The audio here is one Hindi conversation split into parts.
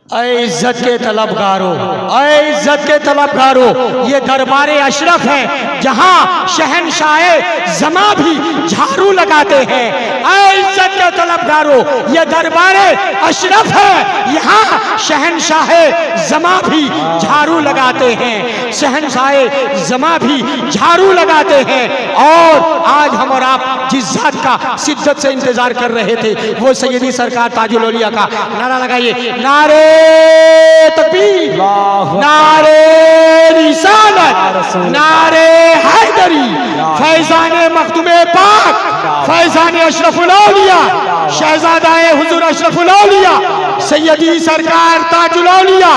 ऐ इज्जत के तलबगारों, ऐ इज्जत के तलबगारों, ये दरबारे अशरफ है जहां शहनशाह जमा भी झाड़ू लगाते हैं। ऐ इज्जत के तलबगारों, ये दरबारे अशरफ है यहाँ शहनशाह जमा भी झाड़ू लगाते हैं, शहनशाह जमा भी झाड़ू लगाते हैं। और आज हम और आप जिस जात का शिद्दत से इंतजार कर रहे थे वो सैयदी सरकार ताजुल औलिया का नारा लगाइए, नारे तकबीर, नारे रिसालत, नारे हैदरी, फैजाने मखदूमे पाक, फैजाने अशरफुल औलिया, शहजादाए हुजूर अशरफुल औलिया, सैयदी सरकार ताजुल औलिया,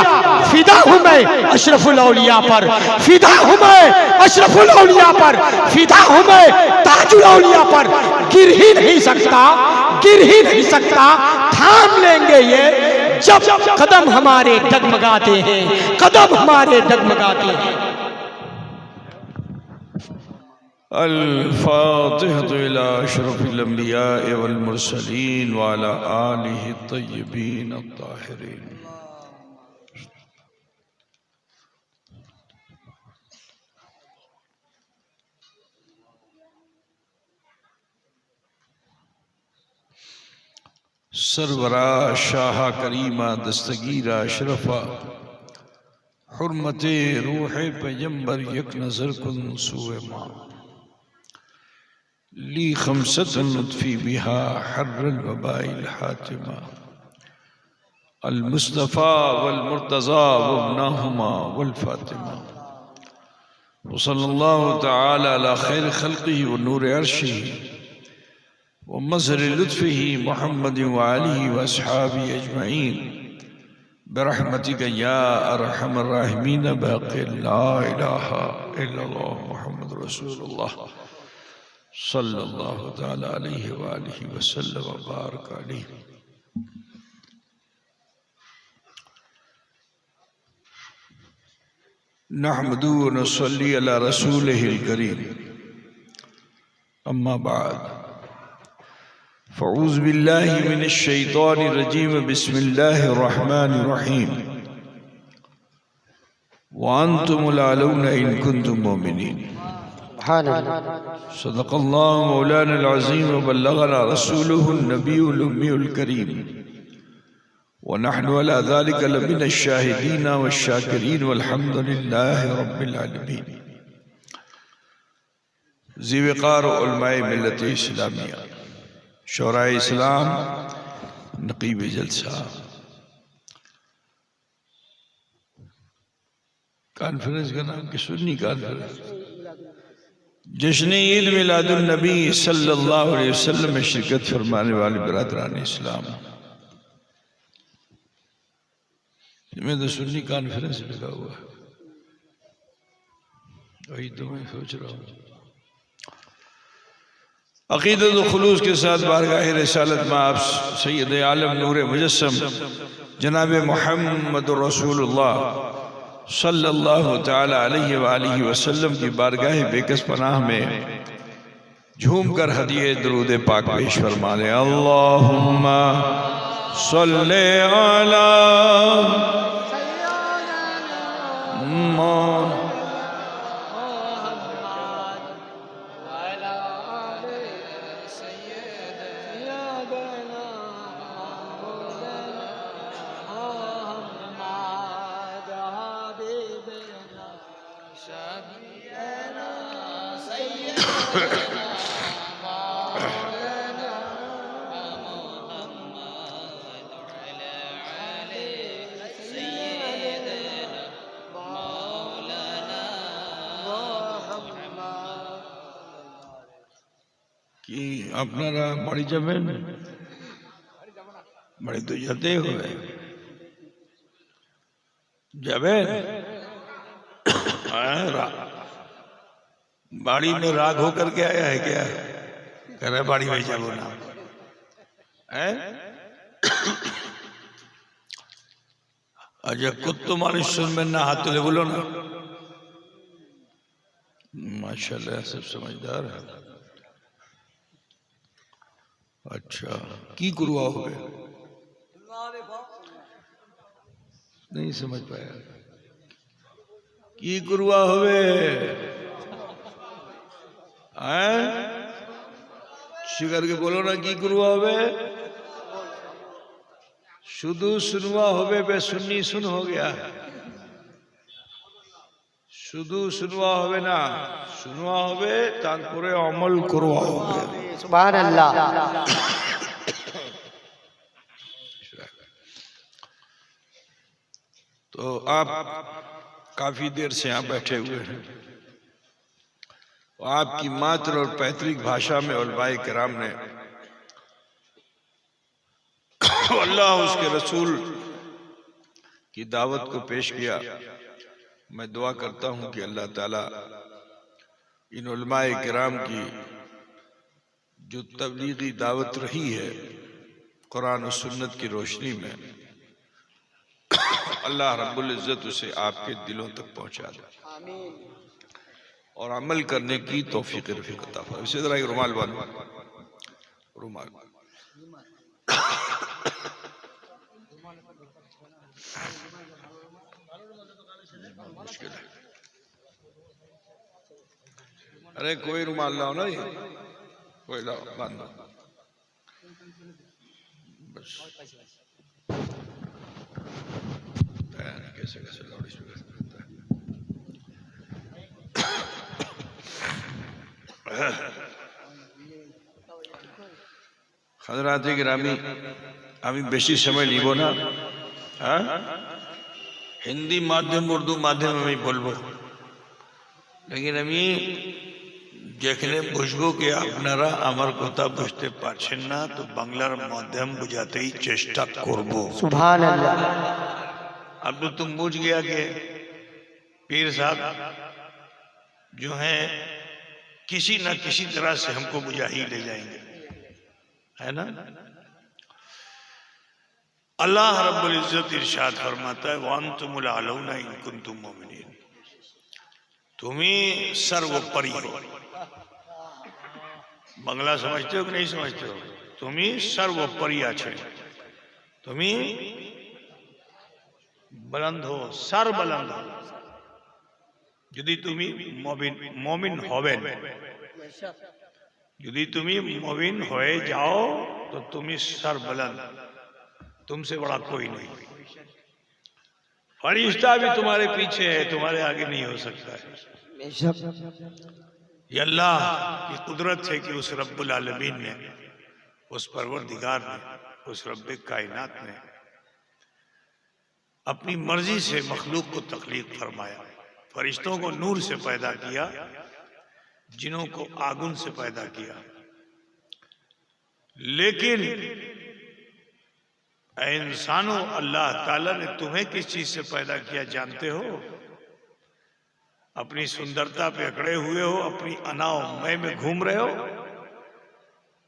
फिदा हूं मैं अशरफुल औलिया पर, फिदा हूं मैं अशरफुल औलिया पर, फिदा हूं मैं ताजुल औलिया पर। गिर ही नहीं सकता, गिर ही नहीं सकता, थाम लेंगे ये जब कदम हमारे डगमगाते हैं, कदम हमारे डगमगाते हैं। अल-फातिहतु इला अशरफिल अंबिया वल मुरसलीन व अला आलिहि तय्यबीन अत्ताहिरीन। सरवरा शाह करीमा दस्तगीरा अशरफा हुर्मते रूह पैगंबर यक नजर कुन सुए मां ली खमसतन नुत्फी बिहा हर्रल वबाइल हातिमा अल मुस्तफ़ा वल मुर्तज़ा वब्नाहुमा वल फातिमा वसल्लल्लाहु तआला अला खैर खल्क़िही व नूर अर्शिही व मज़हर लुत्फ़िही मुहम्मद व आलिही व अस्हाबिही अजमईन बिरहमतिका या अरहमर राहिमीन बाक़ी ला इलाहा इल्लल्लाह मुहम्मद रसूलुल्लाह सल्लल्लाहु तआला अलैहि व आलिहि व सल्लम व बारक अलैहि। नहमदु व नसल्ली अला रसूलिहिल करीम, अम्मा बाद, फ़अऊज़ु बिल्लाहि मिनश शैतानिर रजीम, बिस्मिल्लाहिर रहमानिर रहीम। व अंतुमुल आलौना इन कुंतुम मुमिनीन। सदक़ल्लाहु मौलाना अज़ीम व बल्लगना रसूलुहुन नबियुल उम्मीयुल करीम व नहनु अला ज़ालिका लमिनश शाहिदीन व शाकिरीन वल्हम्दुलिल्लाहि रब्बिल आलमीन। ज़िवक़ार उलमाए मिल्लत इस्लामिया, शोराए इस्लाम, नक़ीब जलसा, कॉन्फ्रेंस का नाम कि सुन्नी कॉन्फ्रेंस, जश्न ईद मिलादुन नबी सल्लल्लाहु अलैहि वसल्लम में शिरकत फरमाने वाले बरादरान इस्लाम, मैं तो सुन्नी कॉन्फ्रेंस लगा हुआ है, वही तो मैं सोच रहा हूँ। अक़ीदत व खुलूस के साथ बारगाह रिसालत में आप सैयद आलम नूर मुजस्सम जनाब मुहम्मद रसूलुल्लाह सल्लल्लाहु तआला अलैहि व आलिहि वसल्लम की बारगाह बेकस पनाह में झूम कर हदिये दरूद पाक पेश फरमा ले। अल्लाहुम्मा सल्ले अला कि আপনারা বাড়ি যাবেন, বাড়ি তো যেতে হবে, যাবেন? बाड़ी में राग होकर के आया है क्या? कह रहे बाड़ी में जाओ ना है। अच्छा कुत्तो मानुष सुनबें ना, हाथ तुले बोलो ना। माशाल्लाह सब समझदार है। अच्छा की गुरुआ हो गए? नहीं समझ पाया। की गुरुआ होवे शिकर के बोलो ना, की गुरुआ होवे शुद्ध सुनवा होवे बे सुन्नी सुन हो गया। शुद्ध सुनवा होवे ना, सुनवा होवे तारपरे अमल करवा होवे। सुभान अल्लाह। तो आप काफी देर से यहाँ बैठे हुए हैं, आपकी मातृ और पैतृक भाषा में उलमाए किराम ने अल्लाह उसके रसूल की दावत को पेश किया। मैं दुआ करता हूं कि अल्लाह ताला इन उलमाए किराम की जो तबलीगी दावत रही है कुरान और सुन्नत की रोशनी में, अल्लाह रब्बुल इज्जत उसे आपके दिलों तक पहुंचा दे और अमल करने की तौफीक रफीक अता फरमाए। इसी तरह एक रुमाल बांधो, रुमाल मुश्किल है। अरे कोई रुमाल लाओ ना, ये कोई लाओ, बांधो बस। कैसे कैसे लाउड स्पीकर करता है। हजरात गिरामी, আমি বেশি সময় নিব না, হ্যাঁ হিন্দি মাধ্যম উর্দু মাধ্যম আমি বলবো, लेकिन আমি যেখানে বুঝবো কি আপনারা আমার কথা বুঝতে পারছেন না তো বাংলার মাধ্যম বোঝাতেই চেষ্টা করব। सुभान अल्लाह। अब तो तुम बुझ गया कि पीर साहब जो हैं किसी न किसी तरह से हमको बुझा ही ले जाएंगे, है ना। अल्लाह रब्बुल इज्जत इरशाद फरमाता है वांतुमुल आलौना इन कुंतुम मोमिनीन, तुम्ही सर्वोपरि हो। बांग्ला समझते हो कि नहीं समझते हो? तुम्ही सर्वोपरि आछे, तुम्ही बुलंद हो, सर बुलंद हो। यदि तुम्ही मोमिन होवेन, यदि तुम्ही मोमिन होए जाओ तो तुम्ही सर बुलंद, तुमसे बड़ा कोई नहीं। फरिश्ता भी तुम्हारे पीछे है, तुम्हारे आगे नहीं हो सकता है। ये अल्लाह की कुदरत है कि उस रब्बुल आलमीन ने, उस परवरदिगार ने, उस रब्बे कायनात ने अपनी मर्जी से मखलूक को तख्लीक फरमाया। फरिश्तों को नूर से पैदा किया, जिन्हों को आगुन से पैदा किया। लेकिन इंसानों, अल्लाह ताला ने तुम्हें किस चीज से पैदा किया जानते हो? अपनी सुंदरता पे अकड़े हुए हो, अपनी अनाव मय में घूम रहे हो।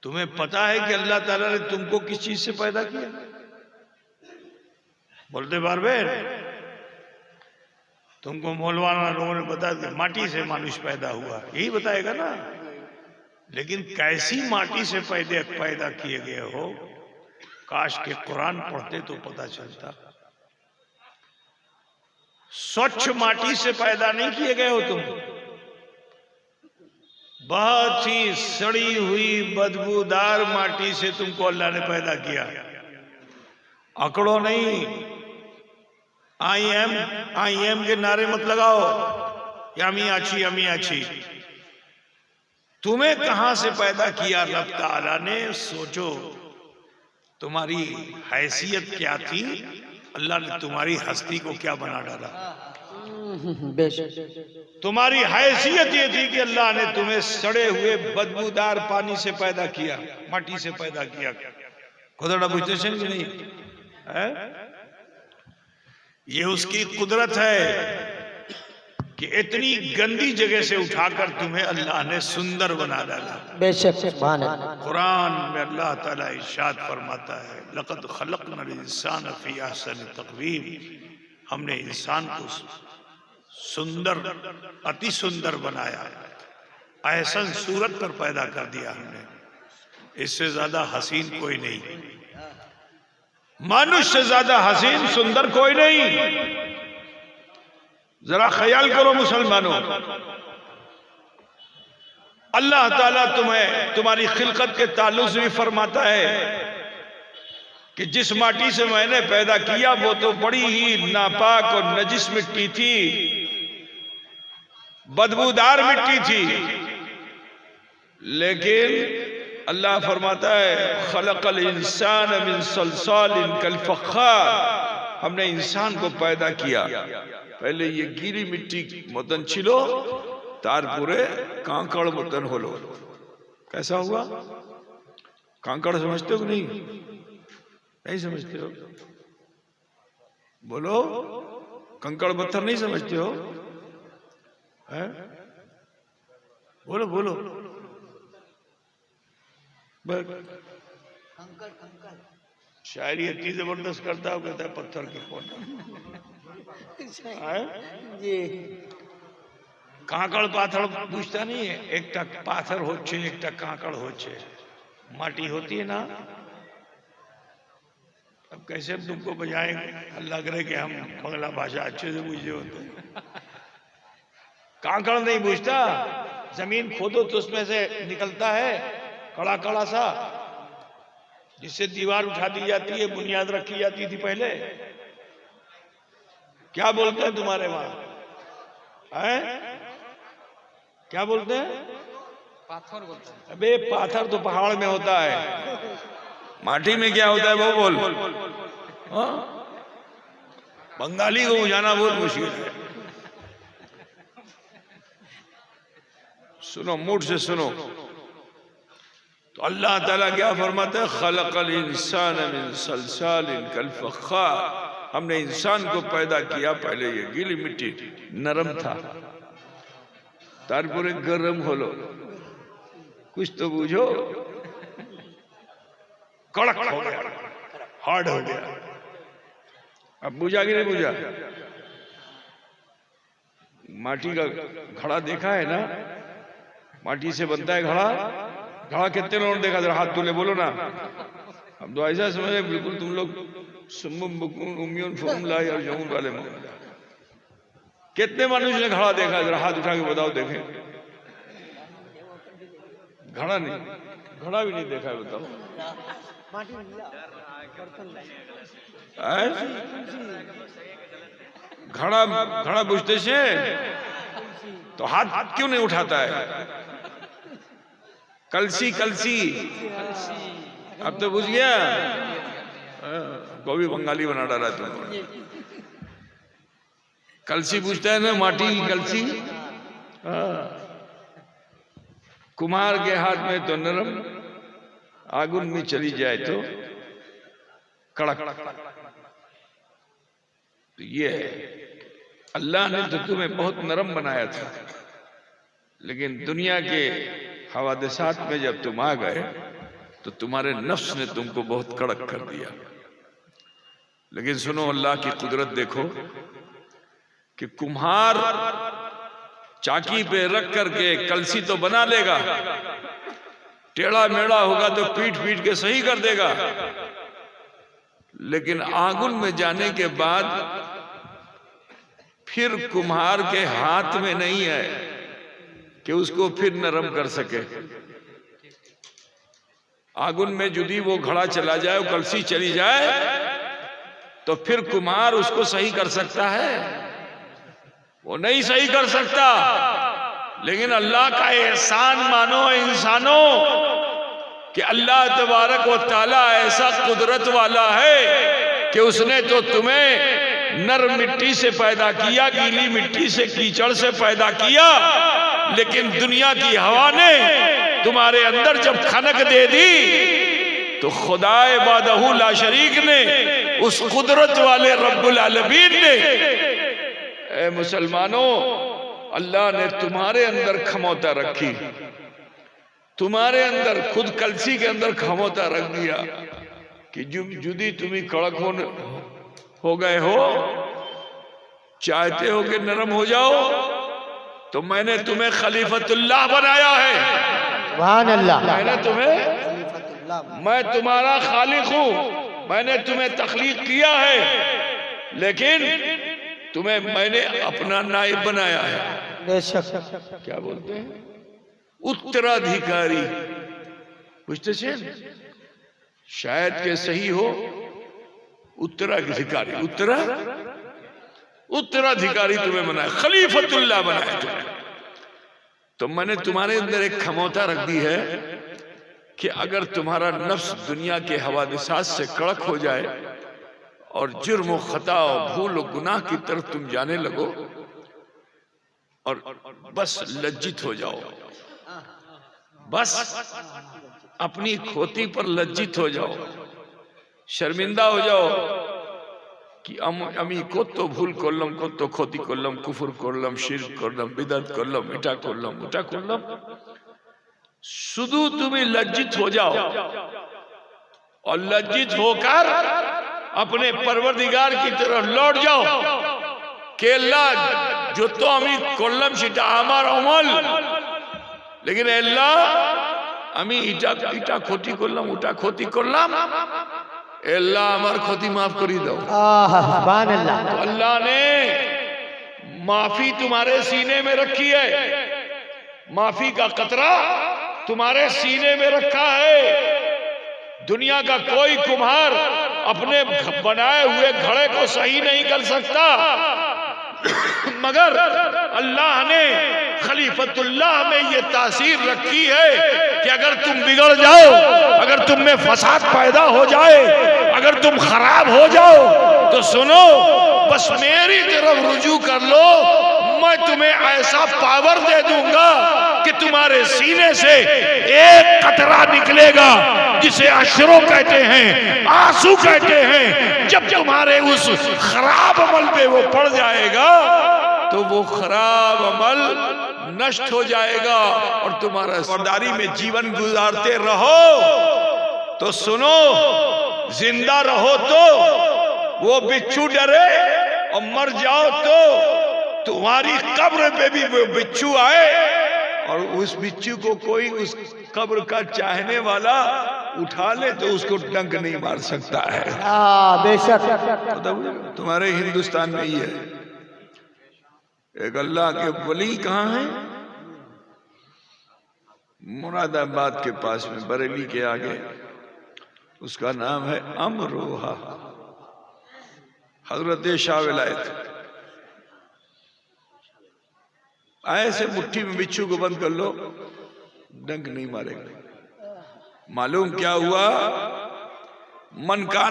तुम्हें पता है कि अल्लाह ताला ने तुमको किस चीज से पैदा किया? बोलते पारबे? तुमको मौलवाना लोगों ने बताया कि माटी से मानुष पैदा हुआ, यही बताएगा ना। लेकिन कैसी माटी से पैदा किए गए हो, काश के कुरान पढ़ते तो पता चलता। स्वच्छ माटी से पैदा नहीं किए गए हो तुम, बहुत ही सड़ी हुई बदबूदार माटी से तुमको अल्लाह ने पैदा किया। अकड़ो नहीं, आई एम के नारे मत लगाओ, यामी आछी। तुम्हें कहां से पैदा किया रब ताला ने? सोचो तुम्हारी हैसियत क्या थी, अल्लाह ने तुम्हारी हस्ती को क्या बना डाला। तुम्हारी हैसियत ये थी कि अल्लाह ने तुम्हें सड़े हुए बदबूदार पानी से पैदा किया, माटी से पैदा किया। खुदा बुझते कि नहीं है? ये उसकी कुदरत है कि इतनी गंदी जगह से उठाकर तुम्हें अल्लाह ने सुंदर बना डाला। बेशक सुभान अल्लाह। कुरान में अल्लाह ताला इरशाद फरमाता है लक़द खलक़नल इंसान फ़ी अहसनि तक़वीम, हमने इंसान को सुंदर, अति सुंदर बनाया, अहसन सूरत पर पैदा कर दिया हमने। इससे ज्यादा हसीन कोई नहीं। मानुष से ज्यादा हसीन सुंदर कोई नहीं। जरा ख्याल करो मुसलमानों, अल्लाह ताला तुम्हें तुम्हारी खिलकत के ताल्लुक से भी फरमाता है कि जिस माटी से मैंने पैदा किया वो तो बड़ी ही नापाक और नजिस मिट्टी थी, बदबूदार मिट्टी थी, लेकिन अल्लाह फरमाता है खलकल इंसान मिन सलसालिन कल फख्खार, हमने इंसान को पैदा किया। पहले ये गीली मिट्टी मतन छिलो तारपुरे कांकड़ मतन होलो। कैसा हुआ? कांकड़ समझते हो नहीं? नहीं समझते हो? बोलो, कंकड़ पत्थर नहीं समझते हो? है? बोलो बोलो। शायरी इतनी जबरदस्त करता हो, कहता है पत्थर के कौन कांकड़ पाथर पूछता नहीं है। एक टक पाथर होच्छे, एक टक कांकड़ होच्छे, माटी होती है ना। अब कैसे हम तुमको बजाएंगे? अल्लाह करे कि हम बंगला भाषा अच्छे से बुझे होते। कांकड़ नहीं पूछता, जमीन खोदो तो उसमें से निकलता है कड़ा कड़ा सा, जिससे दीवार उठा दी जाती है, बुनियाद रखी जाती थी पहले। क्या बोलते हैं तुम्हारे वहां? है क्या बोलते हैं? पाथर बोलते हैं। अबे पाथर तो पहाड़ में होता है, माटी में क्या होता है वो बोल। हाँ? बंगाली को बुझाना बहुत मुश्किल है। सुनो, मूड से सुनो। तो अल्लाह ताला क्या फरमाता है? खलकल इंसान मिन सलसालिन कल फख्खार, हमने इंसान को पैदा किया। पहले ये गीली मिट्टी नरम था, तारपुरे गरम होलो, कुछ तो बूझो, कड़क हो गया, हार्ड हो गया। अब बूझा कि नहीं बूझा? माटी का घड़ा देखा है ना? माटी से बनता है घड़ा। घड़ा कितने लोगों ने देखा? जरा हाथ तुले बोलो ना। अब तो ऐसा समझे बिल्कुल तुम लोग सुम्मुम बुकुम उम्मियुन फहुम ला यरजून वाले। कितने मनुष्य ने घड़ा देखा? जरा हाथ उठा के बताओ, देखें। घड़ा नहीं, घड़ा भी नहीं देखा है, बताओ। घड़ा घड़ा बुझते से तो हाथ क्यों नहीं उठाता है? कलसी कलसी, अब तो बुझ गया। को भी बंगाली बना डाला तुमने। कलसी पूछता है ना, माटी की कलसी। कुम्हार के हाथ में तो नरम, आगुन में चली जाए तो कड़क। तो ये है, अल्लाह ने तो तुम्हें बहुत नरम बनाया था, लेकिन दुनिया के हवादिसात में जब तुम आ गए तो तुम्हारे नफ्स ने तुमको बहुत कड़क कर दिया। लेकिन सुनो, अल्लाह की कुदरत देखो कि कुम्हार चाकी पे रख करके कलसी तो बना लेगा, टेढ़ा मेढ़ा होगा तो पीट पीट के सही कर देगा, लेकिन आंगुन में जाने के बाद फिर कुम्हार के हाथ में नहीं है कि उसको फिर नरम कर सके। आगुन में यदि वो घड़ा चला जाए, वो कलसी चली जाए, तो फिर कुम्हार उसको सही कर सकता है? वो नहीं सही कर सकता। लेकिन अल्लाह का एहसान मानो इंसानों कि अल्लाह तबारक व तआला ऐसा कुदरत वाला है कि उसने तो तुम्हें नरम मिट्टी से पैदा किया, गीली मिट्टी से, कीचड़ से पैदा किया, लेकिन दुनिया की हवा ने तुम्हारे अंदर जब खनक दे दी तो खुदाए वादहू ला शरीक ने, उस कुदरत वाले रब्बुल आलमीन ने, ए मुसलमानों, अल्लाह ने तुम्हारे अंदर खमोता रखी, तुम्हारे अंदर खुद कलसी के अंदर खमोता रख दिया कि जुदी तुम्हें कड़क हो गए हो, चाहते हो कि नरम हो जाओ, तो मैंने तुम्हें खलीफतुल्लाह बनाया है। सुभान अल्लाह। मैंने तुम्हें, मैं तुम्हारा खालिक हूं, मैंने तुम्हें तख्लीक किया है, लेकिन तुम्हें मैंने अपना नायब बनाया है। बेशक। क्या बोलते हैं? उत्तराधिकारी। बुझते शायद के सही हो, उत्तराधिकारी, उत्तराधिकारी तुम्हें बनाया, खलीफतुल्लाह बनाया तुम्हें। तो मैंने तुम्हारे अंदर एक क्षमता रख दी है कि अगर तुम्हारा नफ्स दुनिया के हवादिसात से कड़क हो जाए और जुर्म खता और भूल और गुनाह की तरफ तुम जाने लगो और बस लज्जित हो जाओ, बस अपनी खोती पर लज्जित हो जाओ, शर्मिंदा हो जाओ कि আমি কত ভুল করলাম, কত ক্ষতি করলাম, কুফর করলাম, শিরক করলাম, বিদআত করলাম, এটা করলাম, ওটা করলাম। শুধু তুমি লজ্জিত हो जाओ और लज्जित होकर अपने परवरदिगार की तरफ लौट जाओ कि अल्लाह जो तो আমি করলাম সেটা আমার আমল, लेकिन अल्लाह আমি এটা ক্ষতি করলাম, ওটা ক্ষতি করলাম, अल्लाह हमार खोती माफ करी दो। सुभान अल्लाह। तो अल्लाह ने माफी तुम्हारे सीने में रखी है, माफी का कतरा तुम्हारे सीने में रखा है। दुनिया का कोई कुम्हार अपने बनाए हुए घड़े को सही नहीं कर सकता, मगर अल्लाह ने खलीफतुल्लाह में ये तासीर रखी है कि अगर तुम बिगड़ जाओ, अगर तुम में फसाद पैदा हो जाए, अगर तुम खराब हो जाओ, तो सुनो, बस मेरी तरफ रुजू कर लो, मैं तुम्हें ऐसा पावर दे दूंगा कि तुम्हारे सीने से एक कतरा निकलेगा जिसे अश्रो कहते हैं, आंसू कहते हैं। जब तुम्हारे उस खराब अमल पे वो पड़ जाएगा तो वो खराब अमल नष्ट हो जाएगा और तुम्हारा सरदारी में जीवन गुजारते रहो। तो सुनो, जिंदा रहो तो वो बिच्छू डरे और मर जाओ तो तुम्हारी कब्र पे भी वो बिच्छू आए और उस बिच्छू को कोई उस कब्र का चाहने वाला उठा ले तो उसको डंक नहीं मार सकता है। बेशक। तुम्हारे हिंदुस्तान में ही है। एक अल्लाह के वली कहाँ है? मुरादाबाद के पास में, बरेली के आगे, उसका नाम है अमरोहा, हजरत शाह विलायत। ऐसे मुट्ठी में बिच्छू को बंद कर लो, डंक नहीं मारेगा। मालूम क्या हुआ? मन काना